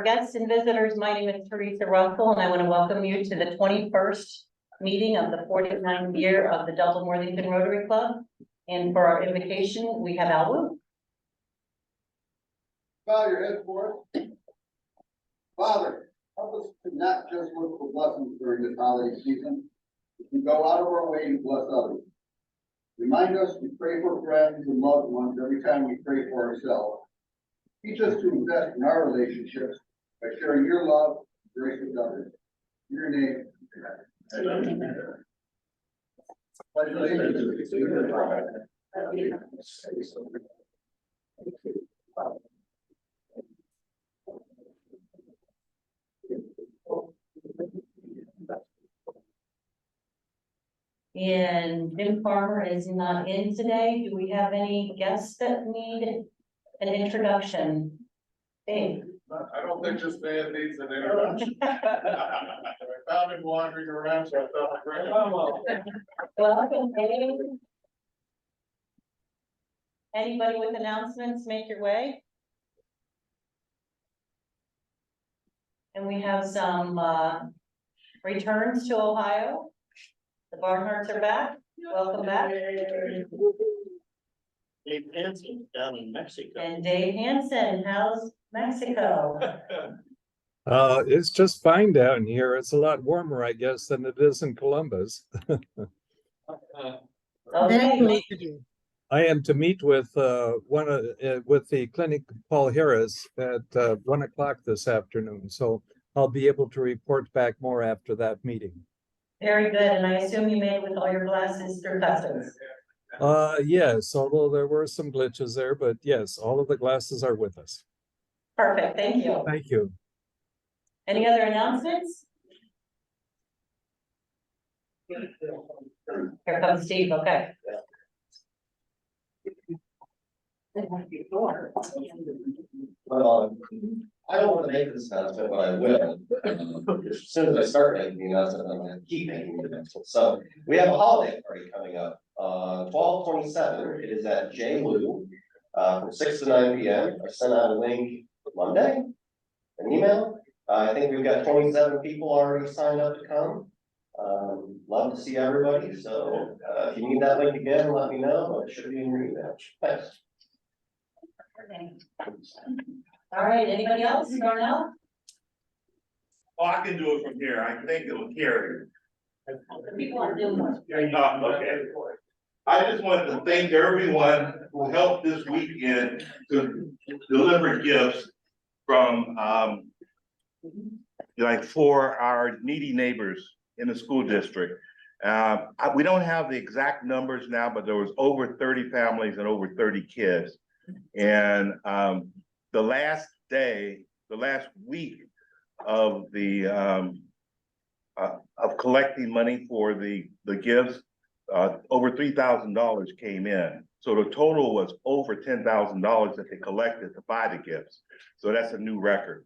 Guests and visitors, my name is Teresa Russell, and I want to welcome you to the 21st meeting of the 49th year of the Dublin Worthington Rotary Club. And for our invocation, we have Al Wu. Bow your head for us. Father, help us to not just look for blessings during this holiday season, but to go out of our way to bless others. Remind us to pray for friends and loved ones every time we pray for ourselves. Teach us to invest in our relationships by sharing your love and grace with others. In your name. Pledge allegiance to the flag. And Jim Farmer is not in today. Do we have any guests that need an introduction? Dave. I don't think this man needs an introduction. I found him wandering around, so I thought I'd bring him along. Welcome, Dave. Anybody with announcements, make your way. And we have some returns to Ohio. The Barnharts are back. Welcome back. Dave Hansen down in Mexico. And Dave Hansen, how's Mexico? It's just fine down here. It's a lot warmer, I guess, than it is in Columbus. Okay. I am to meet with with the clinic Paul Harris at 1 o'clock this afternoon. So I'll be able to report back more after that meeting. Very good, and I assume you made it with all your glasses through customs. Yes, although there were some glitches there, but yes, all of the glasses are with us. Perfect, thank you. Thank you. Any other announcements? Here comes Steve, okay. I don't want to make this announcement, but I will. As soon as I start making the announcement, I'm going to keep making the announcement. So we have a holiday party coming up, 12/27. It is at J. Lou, from 6 to 9 p.m. I sent out a link Monday, an email. I think we've got 27 people already signed up to come. Love to see everybody. So if you need that link again, let me know. It should be in your email. Thanks. All right, anybody else? Darnell? Oh, I can do it from here. I think it'll carry. People are doing one. Okay. I just wanted to thank everyone who helped this weekend to deliver gifts from, like for our needy neighbors in the school district. We don't have the exact numbers now, but there was over 30 families and over 30 kids. And the last week of the of collecting money for the gifts, over $3,000 came in. So the total was over $10,000 that they collected to buy the gifts. So that's a new record.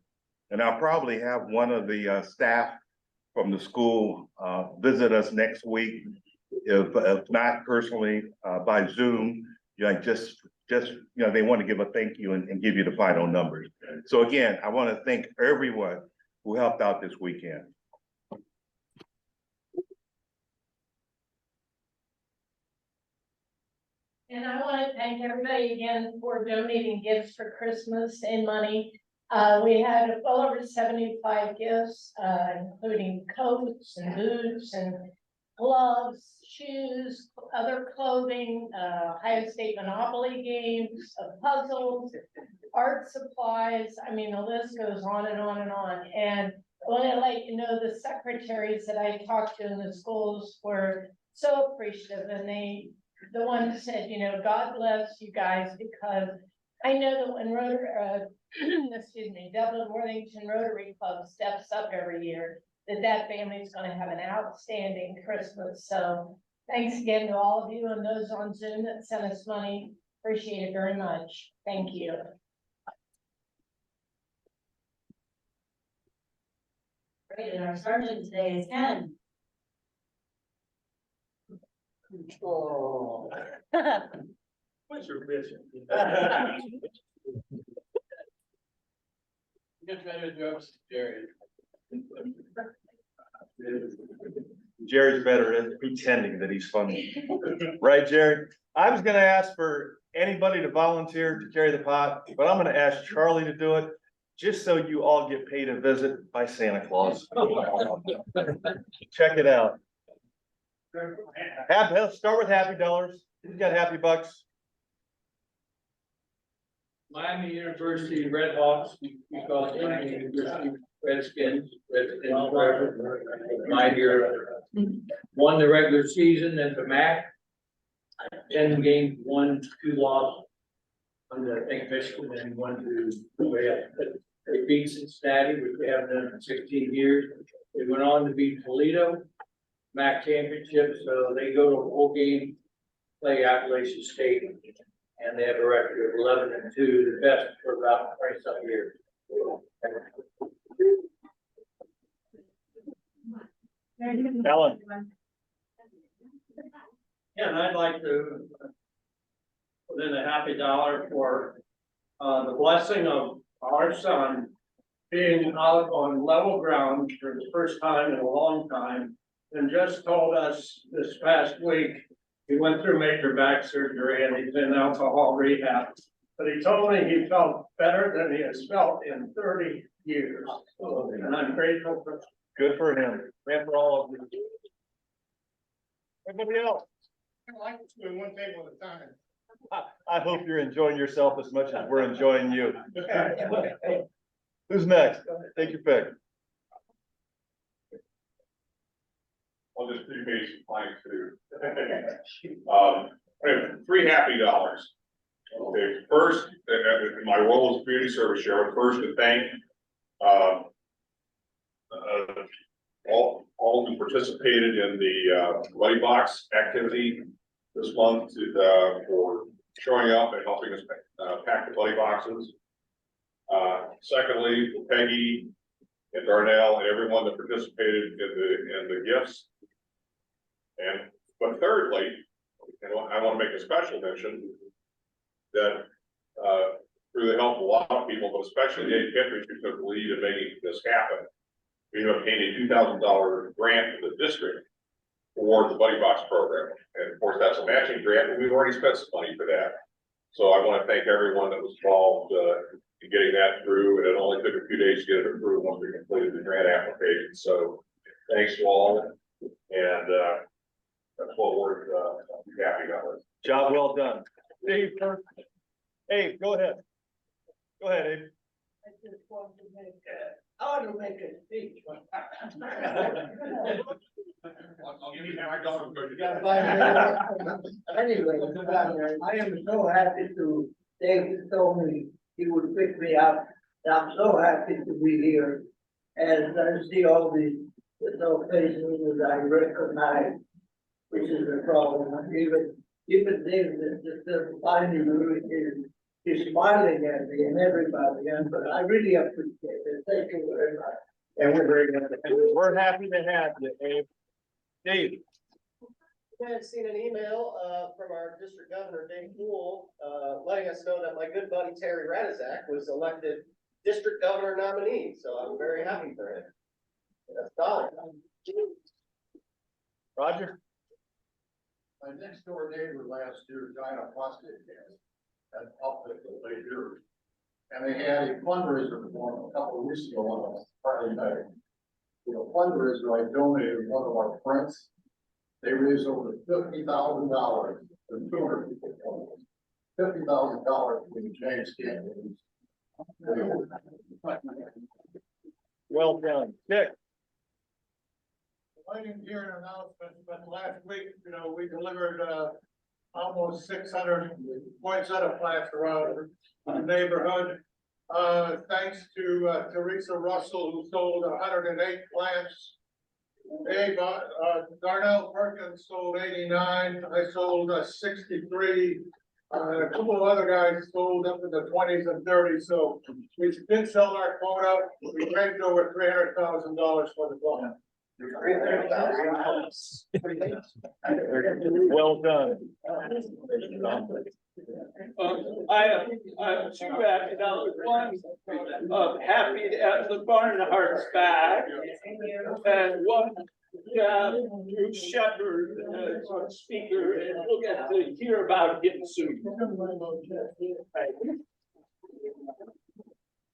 And I'll probably have one of the staff from the school visit us next week, if not personally, by Zoom. They want to give a thank you and give you the final numbers. So again, I want to thank everyone who helped out this weekend. And I want to thank everybody again for donating gifts for Christmas and money. We had well over 75 gifts, including coats and boots and gloves, shoes, other clothing, Ohio State Monopoly games, puzzles, art supplies. I mean, the list goes on and on and on. And I want to let you know the secretaries that I talked to in the schools were so appreciative, and the one who said, you know, God bless you guys, because I know that when Dublin Worthington Rotary Club steps up every year, that family is going to have an outstanding Christmas. So thanks again to all of you and those on Zoom that sent us money. Appreciate it very much. Thank you. Great, and our sergeant today is Ken. Oh. What's your vision? Get better jokes, Jerry. Jerry's better at pretending that he's funny. Right, Jerry? I was gonna ask for anybody to volunteer to carry the pot, but I'm gonna ask Charlie to do it, just so you all get paid a visit by Santa Claus. Check it out. Let's start with Happy Dollars. Who's got Happy Bucks? Miami University Red Hawks, because Miami University Redskins, forever. My year, won the regular season at the MAC. 10 games, 1-2 loss. Under, I think, Michigan, and 1-2. They beat Cincinnati, which we haven't done in 16 years. They went on to beat Toledo, MAC championship, so they go to a full game, play Appalachian State, and they have a record of 11-2, the best for about 20-some years. Ellen. Yeah, and I'd like to put in a happy dollar for the blessing of our son being out on level ground for the first time in a long time, and just told us this past week, he went through major back surgery and he's in alcohol rehab. But he told me he felt better than he has felt in 30 years. And I'm grateful for. Good for him, and for all of you. Everybody else? I like doing one table at a time. I hope you're enjoying yourself as much as we're enjoying you. Who's next? Take your pick. I'll just pre-pay some clients too. I have 3 happy dollars. Okay, first, in my role as community service sheriff, first to thank all who participated in the Buddy Box activity this month for showing up and helping us pack the Buddy Boxes. Secondly, Peggy and Darnell and everyone that participated in the gifts. But thirdly, I want to make a special mention that through the help of a lot of people, but especially Dave Kittredge, who took the lead in making this happen, we have obtained a $2,000 grant from the district for the Buddy Box program. And of course, that's a matching grant, but we've already spent some money for that. So I want to thank everyone that was involved in getting that through. And it only took a few days to get it approved once we completed the grant application. So thanks to all. And that's what we're happy about. Job well done. Dave, Abe, go ahead. Go ahead, Abe. I want to make a speech. I'll give you $5 for Anyway, I am so happy to, David told me he would pick me up, and I'm so happy to be here. And I see all these little faces that I recognize, which is the problem. And even David is finding me, he's smiling at me and everybody, but I really appreciate it. Thank you very much. And we're very happy. We're happy to have you, Abe. Dave. I had seen an email from our district governor, Dave Poole, letting us know that my good buddy Terry Radizak was elected district governor nominee, so I'm very happy for him. That's Dolly. Roger. My next door neighbor last year died of prostate cancer. That helped it for 8 years. And they had a fundraiser for him a couple of weeks ago on a Friday night. For the fundraiser, I donated one of our prints. They raised over $50,000 and 200 people. $50,000 for the James Canyon. Well done. Dick. I didn't hear an announcement, but last week, we delivered almost 600 poinsettia plants around the neighborhood. Thanks to Teresa Russell, who sold 108 plants. Dave, Darnell Perkins sold 89. I sold 63. A couple of other guys sold up in the 20s and 30s. So we did sell our quota. We raised over $300,000 for the plant. Well done. I have two happy dollars, one, happy at the Barnhart's back. And one, Drew Shepherd as our speaker, and we'll get to hear about him soon.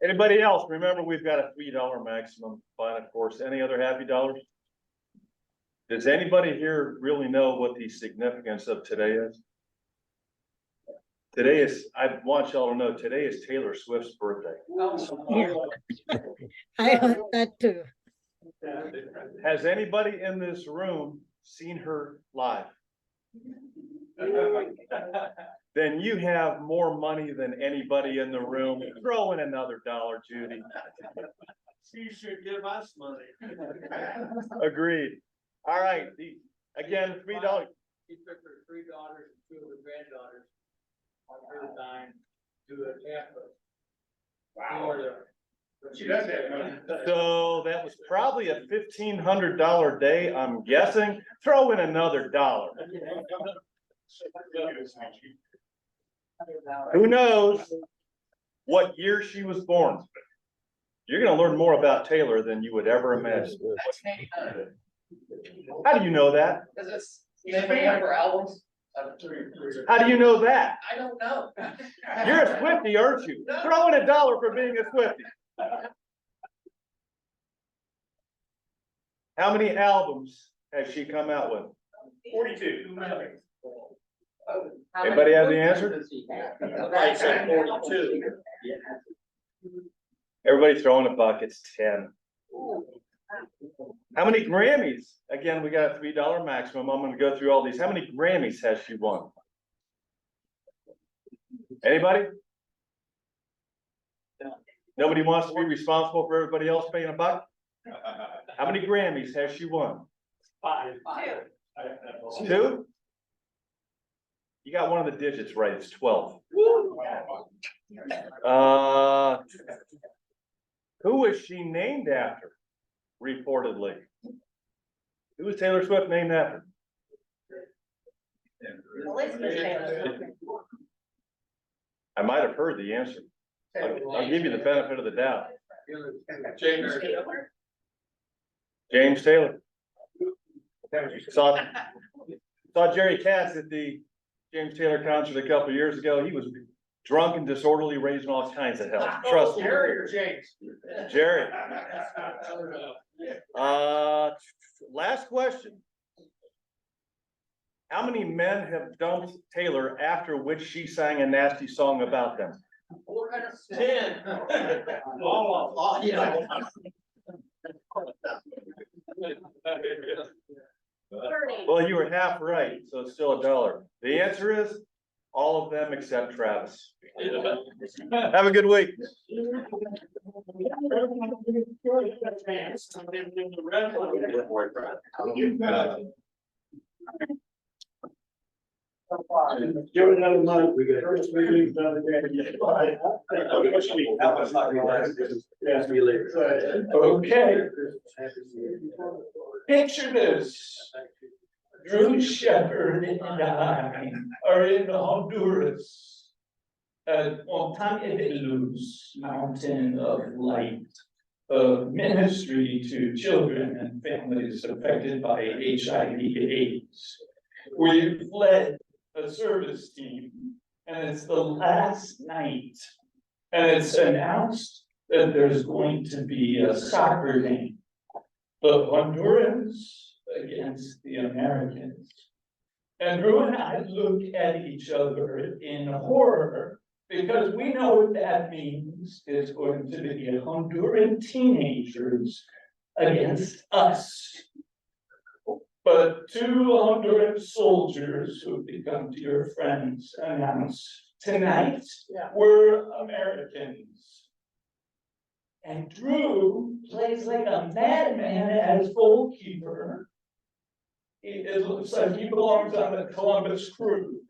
Anybody else? Remember, we've got a $3 maximum fine, of course. Any other happy dollars? Does anybody here really know what the significance of today is? Today is, I want y'all to know, today is Taylor Swift's birthday. Yeah. I heard that too. Has anybody in this room seen her live? Then you have more money than anybody in the room. Throw in another $1, Judy. She should give us money. Agreed. All right, again, $3. She took her 3 daughters and 2 of her granddaughters on her dime to a campus. Florida. She does have money. So that was probably a $1,500 day, I'm guessing. Throw in another $1. Who knows what year she was born? You're gonna learn more about Taylor than you would ever imagine. How do you know that? Because it's, you know, many of her albums. How do you know that? I don't know. You're a Swiftie, aren't you? Throw in $1 for being a Swiftie. How many albums has she come out with? 42. Anybody have the answer? I said 42. Everybody throwing a buck, it's 10. How many Grammys? Again, we got a $3 maximum. I'm gonna go through all these. How many Grammys has she won? Anybody? Nobody wants to be responsible for everybody else paying a buck? How many Grammys has she won? 5. 2? You got one of the digits right, it's 12. Who was she named after? Reportedly. Who was Taylor Swift named after? Elizabeth Taylor. I might have heard the answer. I'll give you the benefit of the doubt. James Taylor. James Taylor. Saw Jerry Katz at the James Taylor concert a couple of years ago. He was drunk and disorderly, raising all kinds of hell. Trust me. Jerry or James? Jerry. Last question. How many men have dumped Taylor after which she sang a nasty song about them? 10. Oh, yeah. Well, you were half right, so it's still $1. The answer is all of them except Travis. Have a good week. Give it another month. We get first meeting. Okay. Picture this. Drew Shepherd and I are in Honduras at Montaña de Luz, Mountain of Light, a ministry to children and families affected by HIV/AIDS. We've led a service team, and it's the last night, and it's announced that there's going to be a soccer game. The Hondurans against the Americans. And Drew and I look at each other in horror because we know what that means. It's going to be Honduran teenagers against us. But 2 Honduran soldiers who become dear friends announced tonight we're Americans. And Drew plays like a madman as goalkeeper. It looks like he belongs on the Columbus crew.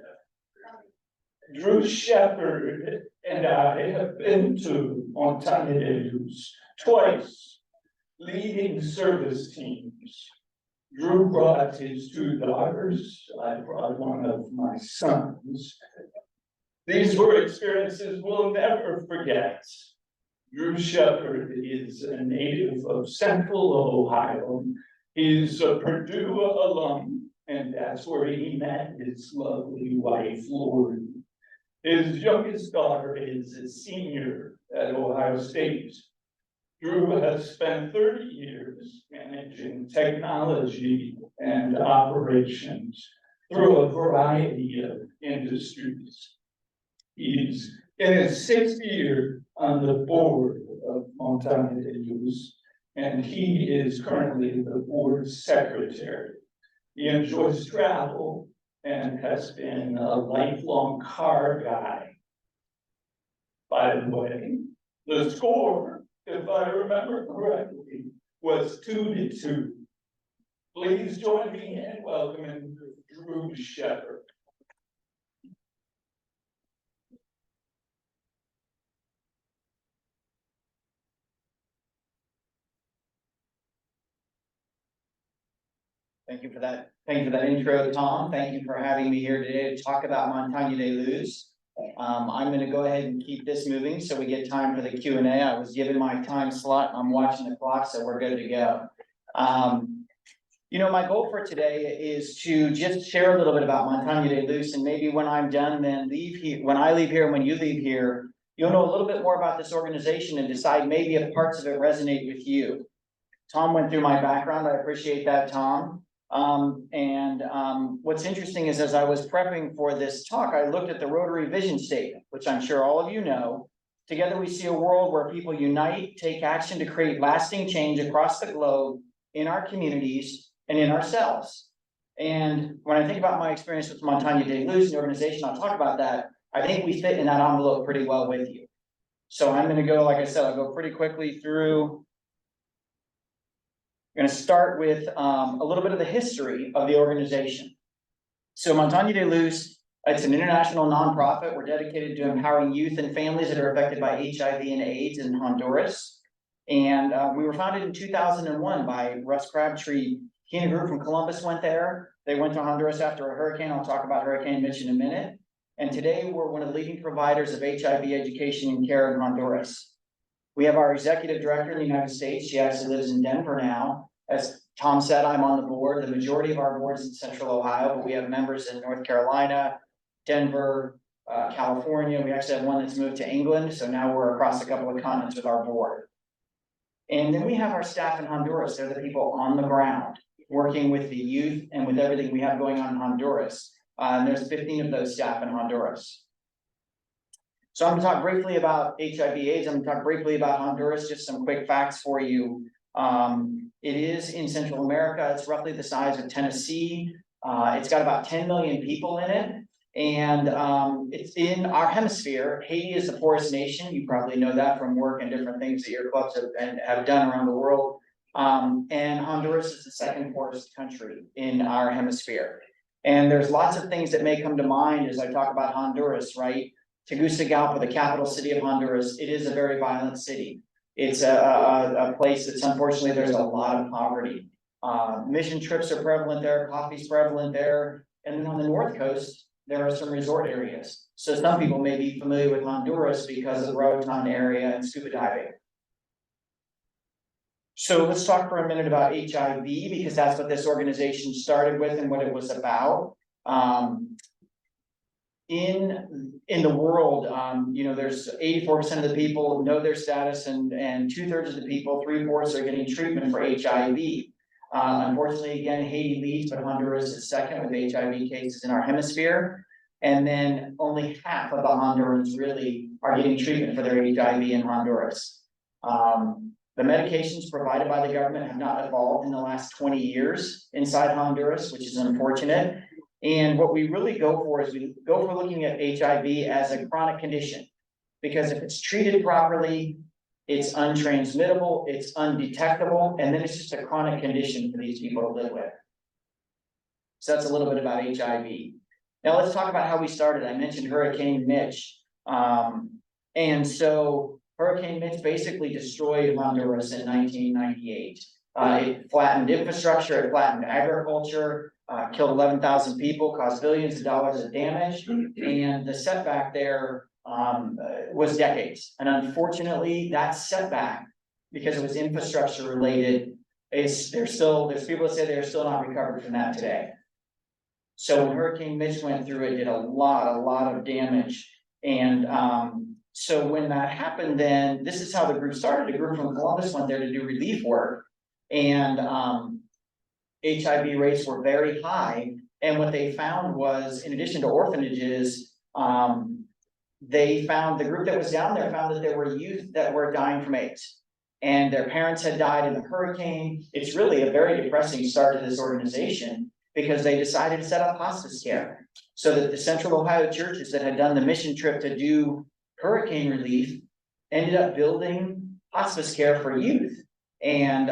Drew Shepherd and I have been to Montaña de Luz twice. leading service teams. Drew brought his 2 daughters, I brought one of my sons. These were experiences we'll never forget. Drew Shepherd is a native of Central Ohio. He's a Purdue alum, and that's where he met his lovely wife, Lori. His youngest daughter is a senior at Ohio State. Drew has spent 30 years managing technology and operations through a variety of industries. He's in his 6th year on the board of Montagne de Luz, and he is currently the board's secretary. He enjoys travel and has been a lifelong car guy. By the way, the score, if I remember correctly, was 2-2. Please join me in welcoming Drew Shepherd. Thank you for that. Thank you for that intro, Tom. Thank you for having me here today to talk about Montagne de Luz. I'm going to go ahead and keep this moving so we get time for the Q&A. I was given my time slot. I'm watching the clock, so we're good to go. You know, my goal for today is to just share a little bit about Montagne de Luz, and maybe when I'm done, then when I leave here and when you leave here, you'll know a little bit more about this organization and decide maybe if parts of it resonate with you. Tom went through my background. I appreciate that, Tom. What's interesting is as I was prepping for this talk, I looked at the Rotary vision statement, which I'm sure all of you know. Together we see a world where people unite, take action to create lasting change across the globe, in our communities, and in ourselves. And when I think about my experience with Montagne de Luz and the organization, I'll talk about that. I think we fit in that envelope pretty well with you. So I'm going to go, like I said, I'll go pretty quickly through. I'm going to start with a little bit of the history of the organization. So Montagne de Luz, it's an international nonprofit. We're dedicated to empowering youth and families that are affected by HIV and AIDS in Honduras. And we were founded in 2001 by Russ Crabtree. He and a group from Columbus went there. They went to Honduras after a hurricane. I'll talk about Hurricane Mitch in a minute. And today we're one of the leading providers of HIV education and care in Honduras. We have our executive director in the United States. She actually lives in Denver now. As Tom said, I'm on the board. The majority of our board is in Central Ohio, but we have members in North Carolina, Denver, California. We actually have one that's moved to England. So now we're across a couple of continents with our board. And then we have our staff in Honduras. They're the people on the ground working with the youth and with everything we have going on in Honduras. And there's 15 of those staff in Honduras. So I'm going to talk briefly about HIV/AIDS. I'm going to talk briefly about Honduras, just some quick facts for you. It is in Central America. It's roughly the size of Tennessee. It's got about 10 million people in it. And it's in our hemisphere. Haiti is the poorest nation. You probably know that from work and different things that your clubs have done around the world. And Honduras is the second poorest country in our hemisphere. And there's lots of things that may come to mind as I talk about Honduras, right? Tegucigalpa, the capital city of Honduras, it is a very violent city. It's a place that's unfortunately there's a lot of poverty. Mission trips are prevalent there, coffee's prevalent there. And then on the north coast, there are some resort areas. So some people may be familiar with Honduras because of the Roatan area and scuba diving. So let's talk for a minute about HIV because that's what this organization started with and what it was about. In the world, you know, there's 84% of the people know their status and 2/3 of the people, 3/4 are getting treatment for HIV. Unfortunately, again, Haiti leads, but Honduras is second with HIV cases in our hemisphere. And then only half of the Hondurans really are getting treatment for their HIV in Honduras. The medications provided by the government have not evolved in the last 20 years inside Honduras, which is unfortunate. And what we really go for is we go for looking at HIV as a chronic condition, because if it's treated properly, it's untransmittable, it's undetectable, and then it's just a chronic condition for these people to live with. So that's a little bit about HIV. Now let's talk about how we started. I mentioned Hurricane Mitch. And so Hurricane Mitch basically destroyed Honduras in 1998. It flattened infrastructure, it flattened agriculture, killed 11,000 people, caused billions of dollars of damage, and the setback there was decades. And unfortunately, that setback, because it was infrastructure related, there's people that say they're still not recovered from that today. So when Hurricane Mitch went through, it did a lot of damage. And so when that happened, then this is how the group started. The group from Columbus went there to do relief work, and HIV rates were very high. And what they found was, in addition to orphanages, they found, the group that was down there found that there were youth that were dying from AIDS. And their parents had died in the hurricane. It's really a very depressing start to this organization, because they decided to set up hospice care. So that the Central Ohio churches that had done the mission trip to do hurricane relief ended up building hospice care for youth. And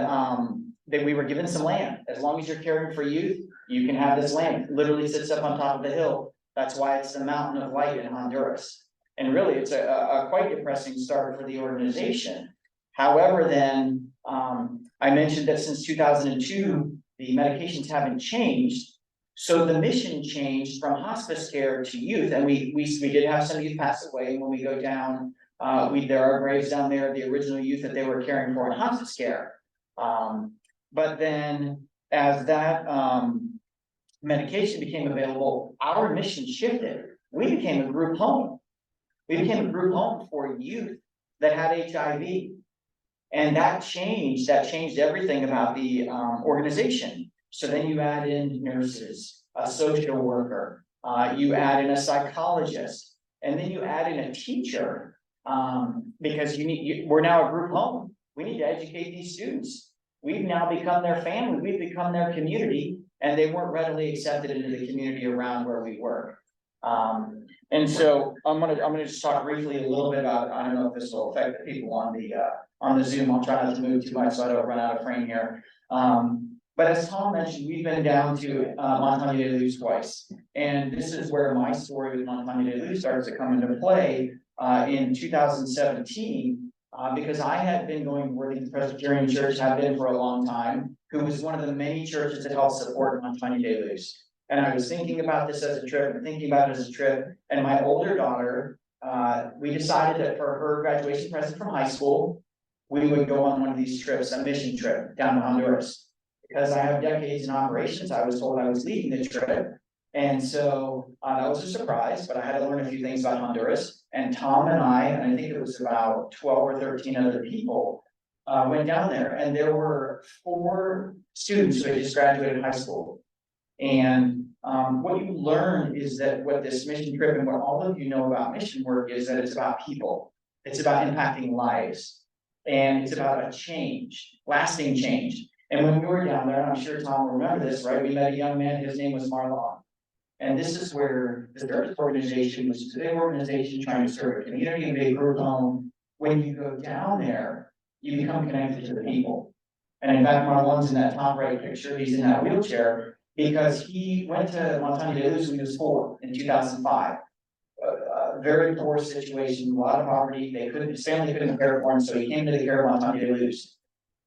that we were given some land. As long as you're caring for youth, you can have this land. It literally sits up on top of the hill. That's why it's the mountain of light in Honduras. And really, it's a quite depressing start for the organization. However, then, I mentioned that since 2002, the medications haven't changed. So the mission changed from hospice care to youth. And we did have some youth pass away. And when we go down, there are graves down there of the original youth that they were caring for in hospice care. But then as that medication became available, our mission shifted. We became a group home. We became a group home for youth that had HIV. And that changed everything about the organization. So then you add in nurses, a social worker, you add in a psychologist, and then you add in a teacher, because we're now a group home. We need to educate these students. We've now become their family, we've become their community, and they weren't readily accepted into the community around where we work. And so I'm gonna just talk briefly a little bit about, I don't know if this will affect the people on the Zoom. I'll try not to move too much so I don't run out of frame here. But as Tom mentioned, we've been down to Montagne de Luz twice. And this is where my story with Montagne de Luz starts to come into play in 2017. Because I had been going to Worthington Presbyterian Church, have been for a long time, who was one of the many churches that helped support Montagne de Luz. And I was thinking about this as a trip and thinking about it as a trip. And my older daughter, we decided that for her graduation present from high school, we would go on one of these trips, a mission trip down to Honduras. Because I have decades in operations, I was told I was leading the trip. And so that was a surprise, but I had to learn a few things about Honduras. And Tom and I think it was about 12 or 13 other people, went down there. And there were 4 students who had just graduated high school. And what you learn is that what this mission trip and what all of you know about mission work is that it's about people. It's about impacting lives. And it's about a change, lasting change. And when we were down there, and I'm sure Tom will remember this, right? We met a young man, his name was Marlon. And this is where the service organization, which is a big organization trying to serve a community, a big group home. When you go down there, you become connected to the people. And in fact, Marlon's in that top right picture, he's in that wheelchair because he went to Montagne de Luz when he was 4 in 2005. A very poor situation, a lot of poverty, his family couldn't care for him, so he came to the care of Montagne de Luz.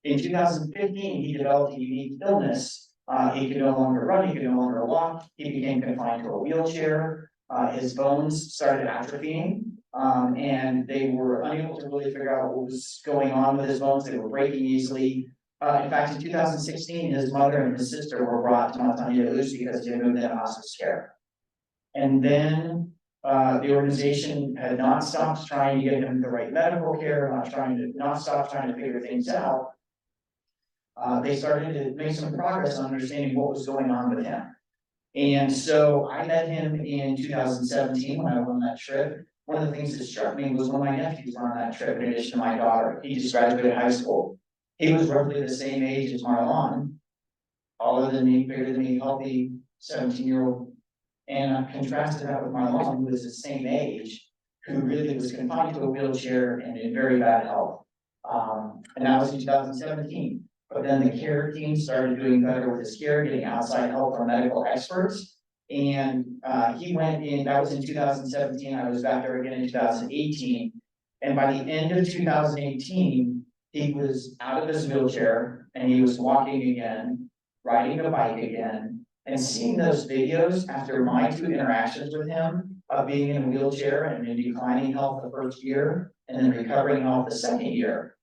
In 2015, he developed a unique illness. He could no longer run, he could no longer walk, he became confined to a wheelchair. His bones started atrophying, and they were unable to really figure out what was going on with his bones. They were breaking easily. In fact, in 2016, his mother and his sister were brought to Montagne de Luz because they moved into hospice care. And then the organization had not stopped trying to get him the right medical care, not stopped trying to figure things out. They started to make some progress on understanding what was going on with him. And so I met him in 2017 when I went on that trip. One of the things that struck me was one of my nephews were on that trip in addition to my daughter. He just graduated high school. He was roughly the same age as Marlon, taller than me, bigger than me, healthy 17-year-old. And I contrasted that with Marlon, who was the same age, who really was confined to a wheelchair and in very bad health. And that was in 2017. But then the care team started doing better with his care, getting outside help from medical experts. And he went in, that was in 2017, I was back there again in 2018. And by the end of 2018, he was out of his wheelchair and he was walking again, riding a bike again. And seeing those videos after my 2 interactions with him of being in a wheelchair and in declining health the first year and then recovering health the second year,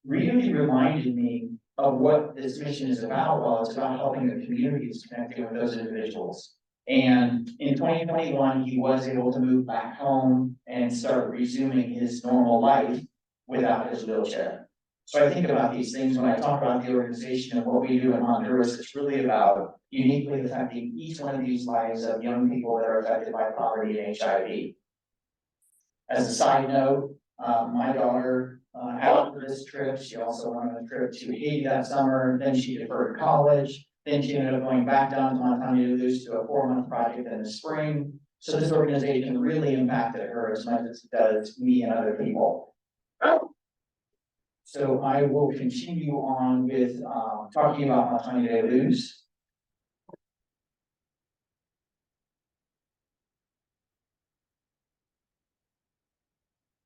really reminded me of what this mission is about. Well, it's about helping the communities connecting with those individuals. And in 2021, he was able to move back home and start resuming his normal life without his wheelchair. So I think about these things when I talk about the organization and what we do in Honduras. It's really about uniquely affecting each one of these lives of young people that are affected by poverty and HIV. As a side note, my daughter, after this trip, she also went on a trip to Haiti that summer, then she deferred college. Then she ended up going back down to Montana to lose to a 4-month project in the spring. So this organization really impacted her as much as it does me and other people. So I will continue on with talking about Montana de Luz.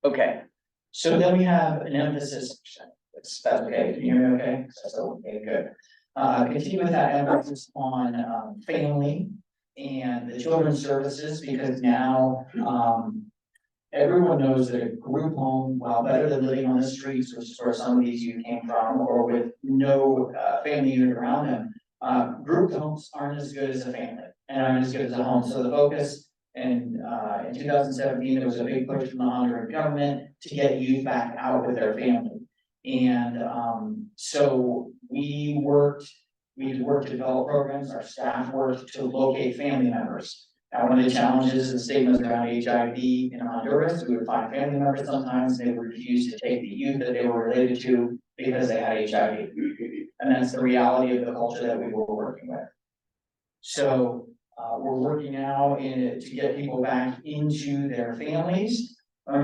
Okay, so then we have an emphasis. That's okay. Can you hear me okay? That's okay, good. Continue with that emphasis on family and the children's services, because now everyone knows that a group home, while better than living on the streets, which is where some of these youth came from, or with no family unit around them, group homes aren't as good as a family and aren't as good as a home. So the focus in 2017, there was a big push from the Honduran government to get youth back out with their family. And so we worked to develop programs, our staff worked to locate family members. Now, one of the challenges and statements around HIV in Honduras, we would find family members sometimes, they would refuse to take the youth that they were related to because they had HIV. And that's the reality of the culture that we were working with. So we're working now to get people back into their families.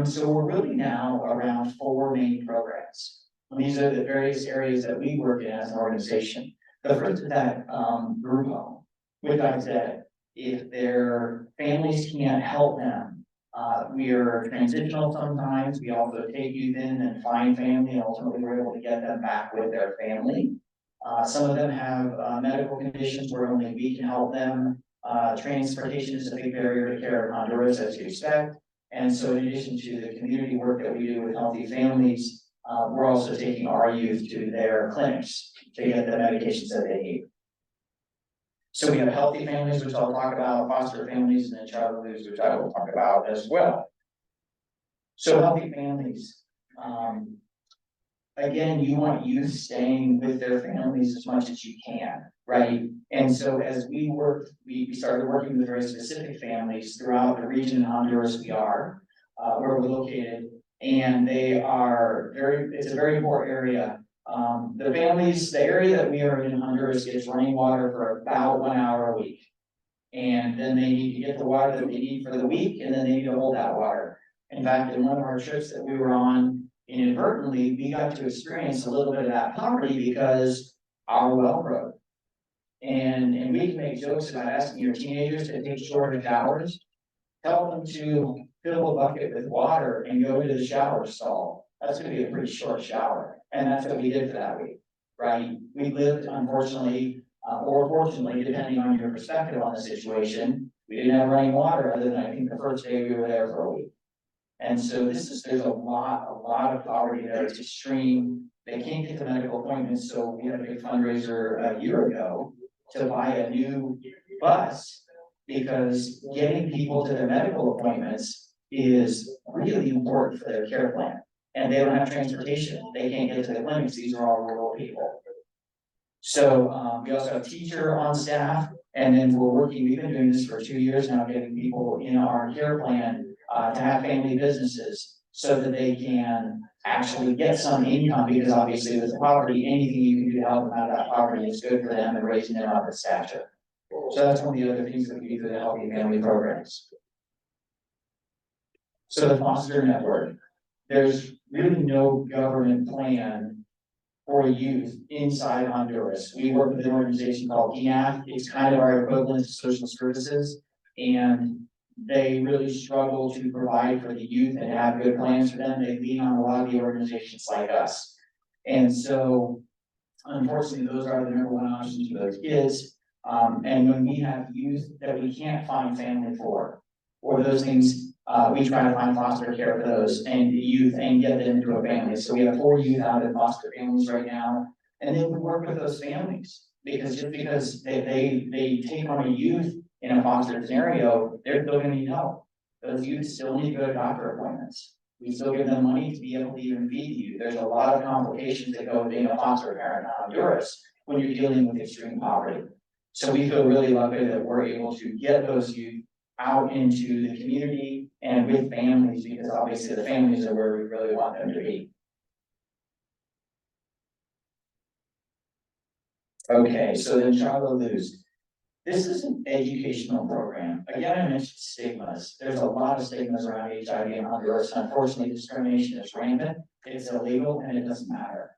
So we're really now around 4 main programs. And these are the various areas that we work in as an organization. The first is that group home. With that said, if their families can't help them, we are transitional sometimes. We also take youth in and find family, and ultimately we're able to get them back with their family. Some of them have medical conditions where only we can help them. Transportation is a big barrier to care in Honduras, as you expect. And so in addition to the community work that we do with healthy families, we're also taking our youth to their clinics to get the medications that they need. So we have healthy families, which I'll talk about, foster families, and then child abuse, which I will talk about as well. So healthy families, again, you want youth staying with their families as much as you can, right? And so as we worked, we started working with very specific families throughout the region in Honduras where we're located, and they are it's a very poor area. The area that we are in Honduras gets running water for about 1 hour a week. And then they need to get the water that they need for the week, and then they need to hold that water. In fact, in one of our trips that we were on, inadvertently, we got to experience a little bit of that poverty because our well broke. And we can make jokes about asking your teenagers to take shorter showers. Tell them to fill a bucket with water and go into the shower stall. That's gonna be a pretty short shower. And that's what we did for that week, right? We lived, unfortunately, or fortunately, depending on your perspective on the situation, we didn't have running water other than I think the first day we were there for a week. And so there's a lot of poverty there. It's extreme. They can't get to medical appointments. So we had a big fundraiser a year ago to buy a new bus, because getting people to their medical appointments is really important for their care plan. And they don't have transportation. They can't get to the clinics. These are all rural people. So we also have a teacher on staff, and then we've been doing this for 2 years now, getting people in our care plan to have family businesses so that they can actually get some income, because obviously with poverty, anything you can do to help them out of that poverty is good for them and raising them up in stature. So that's one of the other things that we do for the Healthy Family programs. So the foster network, there's really no government plan for youth inside Honduras. We work with an organization called DNAF. It's kind of our equivalent to social services. And they really struggle to provide for the youth and have good plans for them. They lean on a lot of the organizations like us. And so unfortunately, those are the number one options for those kids. And when we have youth that we can't find family for, or those things, we try to find foster care for those and the youth and get them into a family. So we have 4 youth out in foster families right now. And then we work with those families because just because they take on a youth in a foster scenario, they're still gonna need help. Those youth still need to go to doctor appointments. We still give them money to be able to even feed you. There's a lot of complications that go with being a foster parent in Honduras when you're dealing with extreme poverty. So we feel really lucky that we're able to get those youth out into the community and with families, because obviously the families are where we really want them to be. Okay, so then Charlotte Luz. This is an educational program. Again, I mentioned stigmas. There's a lot of stigmas around HIV in Honduras. Unfortunately, discrimination is rampant. It's illegal and it doesn't matter.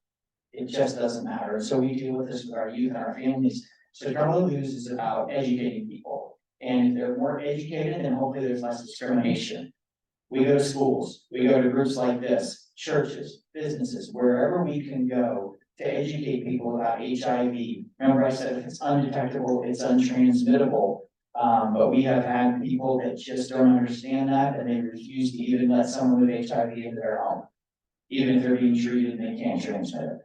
It just doesn't matter. So we deal with this with our youth and our families. So Charlotte Luz is about educating people. And if they're more educated, then hopefully there's less discrimination. We go to schools, we go to groups like this, churches, businesses, wherever we can go to educate people about HIV. Remember I said if it's undetectable, it's untransmittable. But we have had people that just don't understand that and they refuse to even let someone with HIV into their home. Even if they're being treated and they can't transmit it.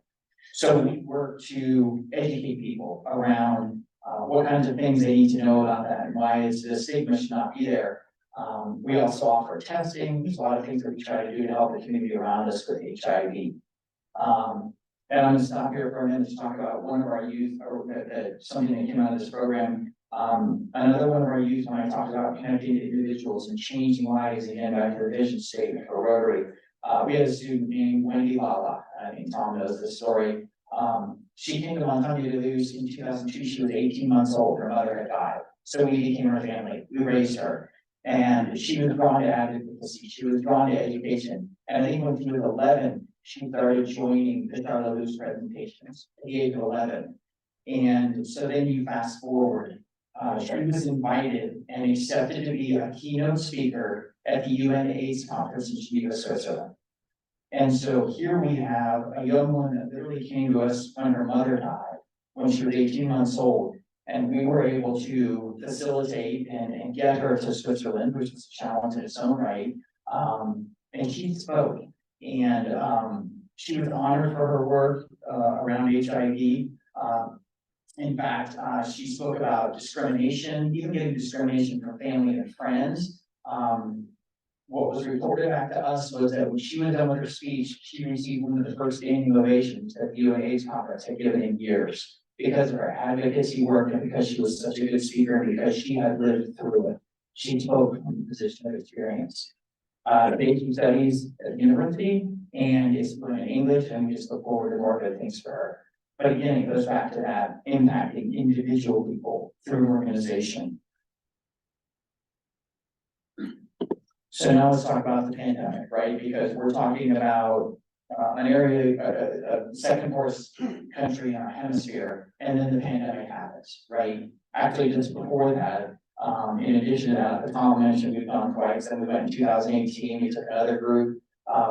So we work to educate people around what kinds of things they need to know about that and why the stigma should not be there. We also offer testing. There's a lot of things that we try to do to help the community around us with HIV. And I'm gonna stop here for a minute to talk about one of our youth, or something that came out of this program. Another one of our youth, when I talked about connecting to individuals and changing lives, again, back to the vision statement for Rotary. We had a student named Wendy Lala. I think Tom knows this story. She came to Montaña de Luz in 2002. She was 18 months old. Her mother had died. So we became her family. We raised her. And she was drawn to advocacy. She was drawn to education. And I think when she was 11, she started joining the Charlotte Luz presentations at the age of 11. And so then you fast forward. She was invited and accepted to be a keynote speaker at the UN AIDS conference in Geneva, Switzerland. And so here we have a young woman that literally came to us when her mother died, when she was 18 months old. And we were able to facilitate and get her to Switzerland, which was a challenge in its own right. And she spoke, and she was honored for her work around HIV. In fact, she spoke about discrimination, even getting discrimination from family and friends. What was reported back to us was that when she was done with her speech, she received one of the first standing ovations that the UN AIDS conference had given in years because of her advocacy work and because she was such a good speaker and because she had lived through it. She spoke from a position of experience. She studies at the university and is fluent in English, and we just look forward to more good things for her. But again, it goes back to that impacting individual people through organization. So now let's talk about the pandemic, right? Because we're talking about an area, a second worst country in our hemisphere, and then the pandemic happens, right? Actually, just before that, in addition to that, the Tom mentioned we've gone twice, and we went in 2018, we took another group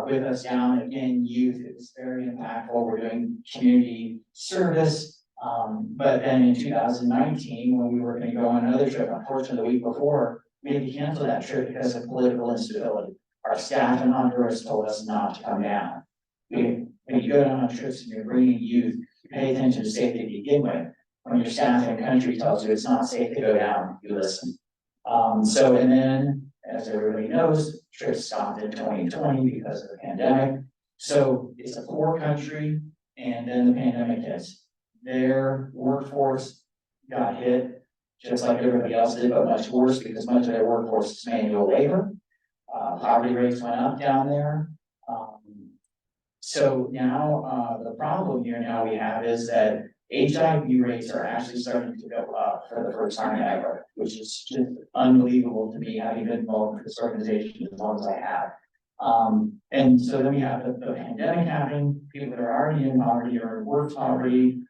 with us down, again, youth. It was very impactful. We're doing community service. But then in 2019, when we were going to go on another trip, unfortunately, the week before, we had to cancel that trip because of political instability. Our staff in Honduras told us not to come down. When you go down on trips and you're bringing youth, you pay attention to safety to begin with. When your staff in country tells you it's not safe to go down, you listen. And then, as everybody knows, trips stopped in 2020 because of the pandemic. So it's a poor country, and then the pandemic hits. Their workforce got hit just like everybody else did, but much worse because much of their workforce is manual labor. Poverty rates went up down there. So now the problem here now we have is that HIV rates are actually starting to go up for the first time ever, which is just unbelievable to me, having been involved with this organization as long as I have. And so then we have the pandemic happening, people that are already in poverty or in work poverty,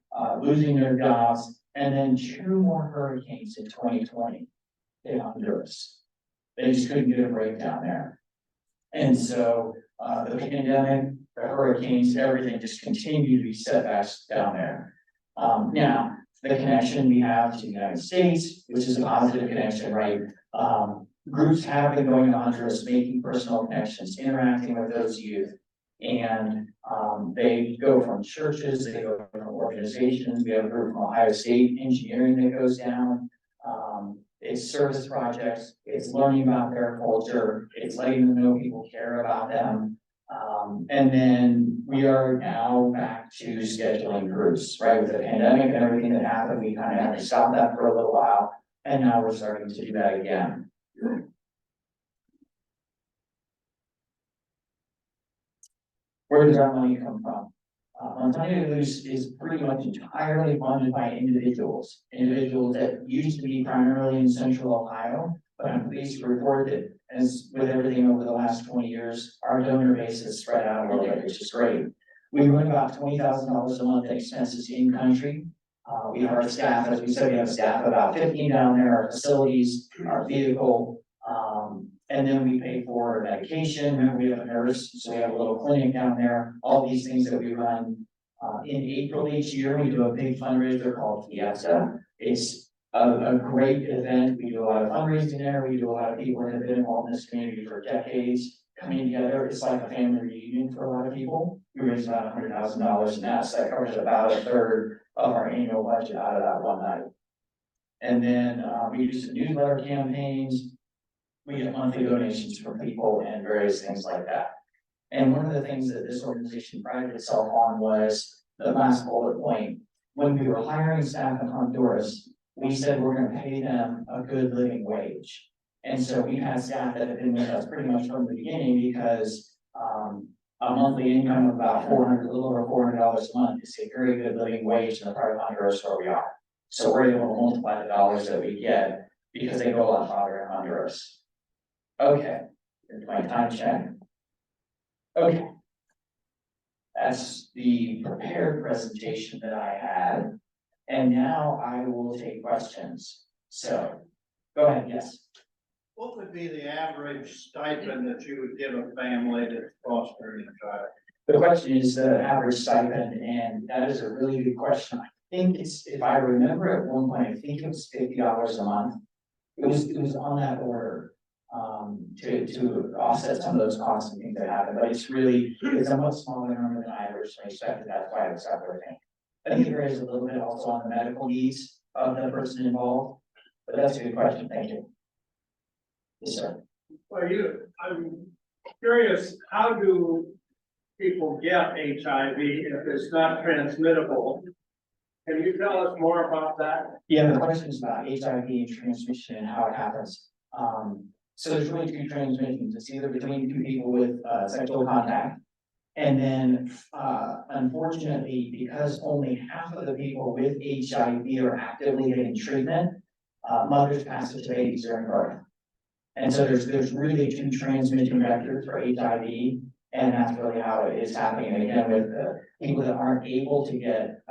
losing their jobs, and then 2 more hurricanes in 2020 in Honduras. They just couldn't get a break down there. And so, the pandemic, the hurricanes, everything just continued to be setbacks down there. Now, the connection we have to the United States, which is a positive connection, right? Groups have been going to Honduras, making personal connections, interacting with those youth. And they go from churches, they go from organizations. We have a group from Ohio State Engineering that goes down. It's service projects, it's learning about their culture, it's letting them know people care about them. And then we are now back to scheduling groups, right? With the pandemic and everything that happened, we kind of had to stop that for a little while. And now we're starting to do that again. Where does our money come from? Montana Loose is pretty much entirely funded by individuals that used to be primarily in central Ohio, but I'm pleased to report that as with everything over the last 20 years, our donor base has spread out a little bit, which is great. We run about $20,000 a month in expenses in country. We have our staff, as we said, we have staff about 15 down there, our facilities, our vehicle, and then we pay for medication, we have a nurse, so we have a little clinic down there, all these things that we run. In April each year, we do a big fundraiser called Fiesta. It's a great event. We do a lot of fundraising there. We do a lot of people that have been involved in this community for decades coming together. It's like a family reunion for a lot of people. We raise about $100,000 in that, so that covers about a third of our annual budget out of that one night. And then we do some newsletter campaigns. We get monthly donations from people and various things like that. And one of the things that this organization prided itself on was the last bullet point. When we were hiring staff in Honduras, we said we're going to pay them a good living wage. And so we had staff that have been with us pretty much from the beginning because a monthly income of about $400, a little over $400 a month is a very good living wage in the part of Honduras where we are. So we're able to multiply the dollars that we get because they go a lot farther in Honduras. Okay, here's my time check. Okay. That's the prepared presentation that I had. And now I will take questions. So, go ahead, yes. What would be the average stipend that you would give a family that's fostering a child? The question is the average stipend, and that is a really good question. I think it's, if I remember at one point, I think it was $50 a month. It was on that order. To offset some of those costs and things that happen, but it's a much smaller number than I originally expected. That's why it's separating. I think it varies a little bit also on the medical needs of the person involved, but that's a good question. Thank you. Yes, sir. Well, I'm curious, how do people get HIV if it's not transmittable? Can you tell us more about that? Yeah, the question is about HIV and transmission and how it happens. So there's really two transmissions. It's either between two people with sexual contact. And then, unfortunately, because only half of the people with HIV are actively getting treatment, mothers pass it to babies during birth. And so there's really two transmission vectors for HIV, and that's really how it is happening. And again, with people that aren't able to get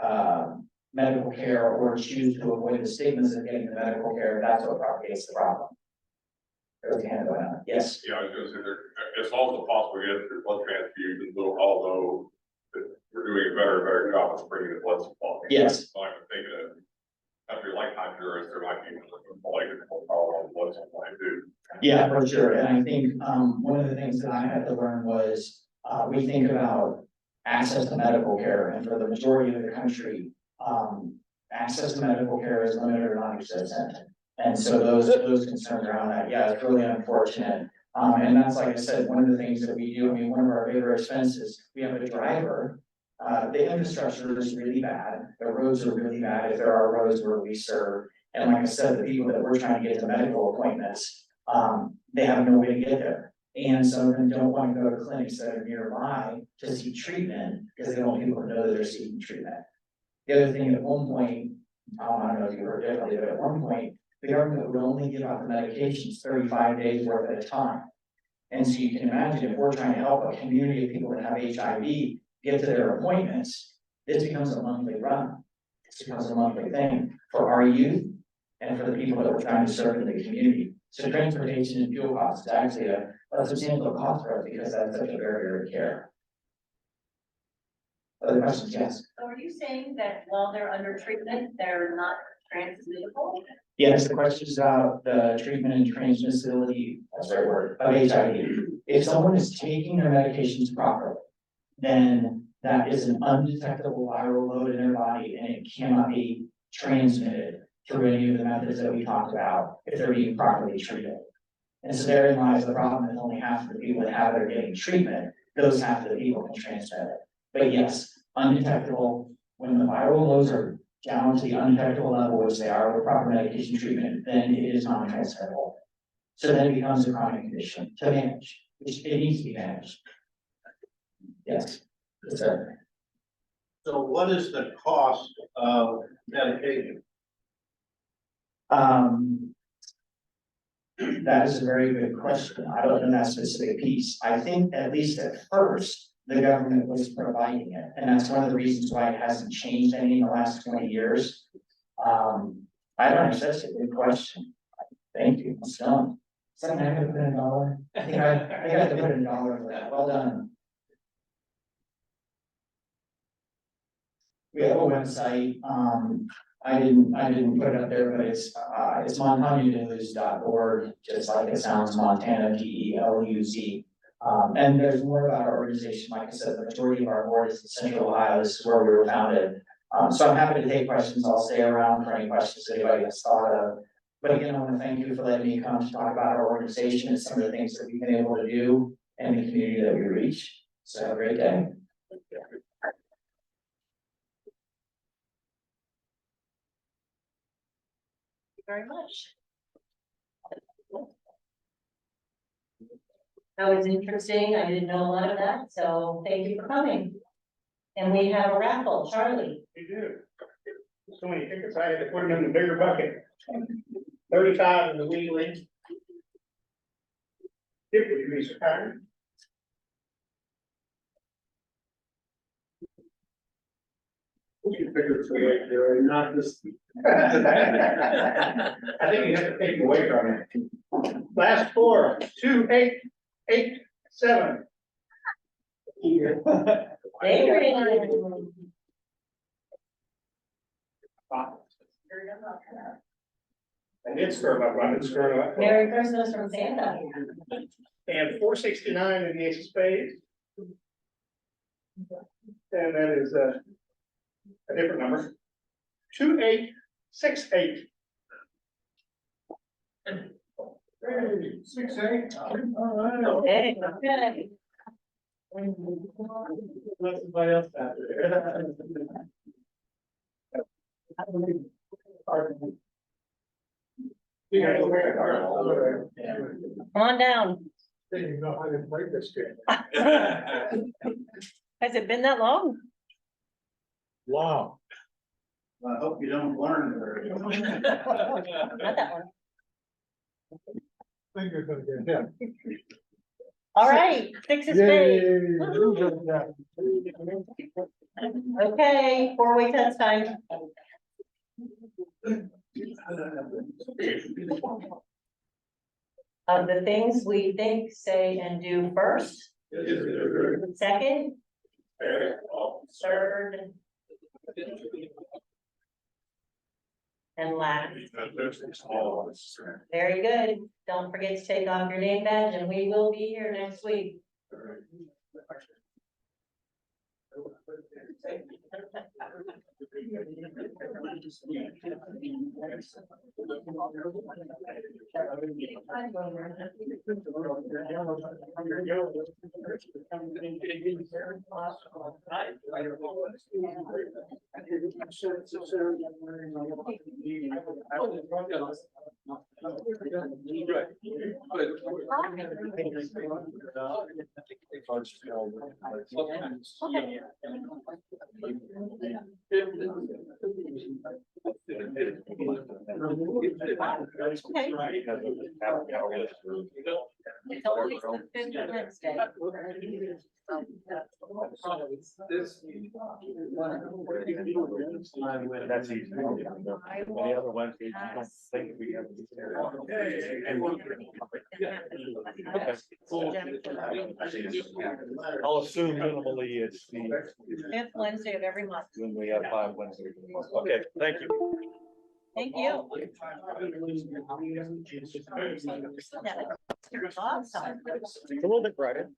medical care or choose to avoid the stigmas of getting the medical care, that's what propagates the problem. Yes. Yeah, I was gonna say it's also possible to get through blood transfusions, although we're doing a better job of bringing the blood supply. Yes. So I'm thinking of country like Honduras, there might be like blood supply too. Yeah, for sure. And I think one of the things that I had to learn was we think about access to medical care, and for the majority of the country, access to medical care is limited or non-existent. And so those concerns around that, yeah, it's really unfortunate. And that's, like I said, one of the things that we do. I mean, one of our bigger expenses, we have a driver. The infrastructure is really bad. The roads are really bad if there are roads where we serve. And like I said, the people that we're trying to get to medical appointments, they have no way to get there. And some of them don't want to go to clinics that are nearby to seek treatment because they don't want people to know that they're seeking treatment. The other thing, at one point, I don't know if you heard differently, but at one point, the government would only give out the medications 35 days worth at a time. And so you can imagine if we're trying to help a community of people that have HIV get to their appointments, this becomes a monthly run. This becomes a monthly thing for our youth and for the people that we're trying to serve in the community. So transportation and fuel costs is actually a substantial cost for us because that's such a barrier to care. Other questions? Yes. So are you saying that while they're under treatment, they're not transmissible? Yes, the question is about the treatment and transmissibility, that's the right word, of HIV. If someone is taking their medications properly, then that is an undetectable viral load in their body and it cannot be transmitted through any of the methods that we talked about if they're being properly treated. And so therein lies the problem that only half of the people that have are getting treatment, those half of the people can transmit it. But yes, undetectable, when the viral loads are down to the undetectable level, which they are with proper medication treatment, then it is non-transmissible. So then it becomes a chronic condition to manage, which it needs to be managed. Yes, yes, sir. So what is the cost of medication? That is a very good question. I don't know that specific piece. I think at least at first, the government was providing it, and that's one of the reasons why it hasn't changed any in the last 20 years. I don't know, that's a good question. Thank you, I'm done. Something I could put in $1. I think I have to put in $1 for that. Well done. We have a website, I didn't put it up there, but it's montanadiluz.org, just like it sounds, Montana, DELUZ. And there's more about our organization. Like I said, the majority of our board is in Central Ohio. This is where we were founded. So I'm happy to take questions. I'll stay around for any questions anybody has thought of. But again, I want to thank you for letting me come to talk about our organization and some of the things that we've been able to do and the community that we reach. So have a great day. Very much. That was interesting. I didn't know a lot of that, so thank you for coming. And we have a raffle, Charlie. We do. So many tickets, I had to put them in the bigger bucket. 35 in the wheelie. If we be so kind. We can figure it out, Jerry, not this. I think you have to take away from it. Last four, 2, 8, 8, 7. I did screw up, I did screw up. Merry Christmas from Santa. And 469 in the ace of spades. And that is a different number. 2868. 68. Okay, okay. Let somebody else have Come on down. You know how to play this game. Has it been that long? Wow. I hope you don't learn very. Not that one. I think you're gonna get hit. All right, 6 is spades. Okay, 4-way test time. Of the things we think, say, and do first, second, third, and last. Very good. Don't forget to take off your name badge, and we will be here next week. It's always the fifth Wednesday. That's easy. Any other Wednesdays, you don't think we have. I'll assume minimally it's the, Fifth Wednesday of every month. when we have 5 Wednesdays. Okay, thank you. Thank you. Awesome. It's a little bit brighter.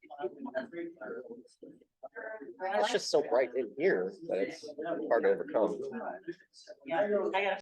It's just so bright in here that it's hard to overcome. Yeah, I gotta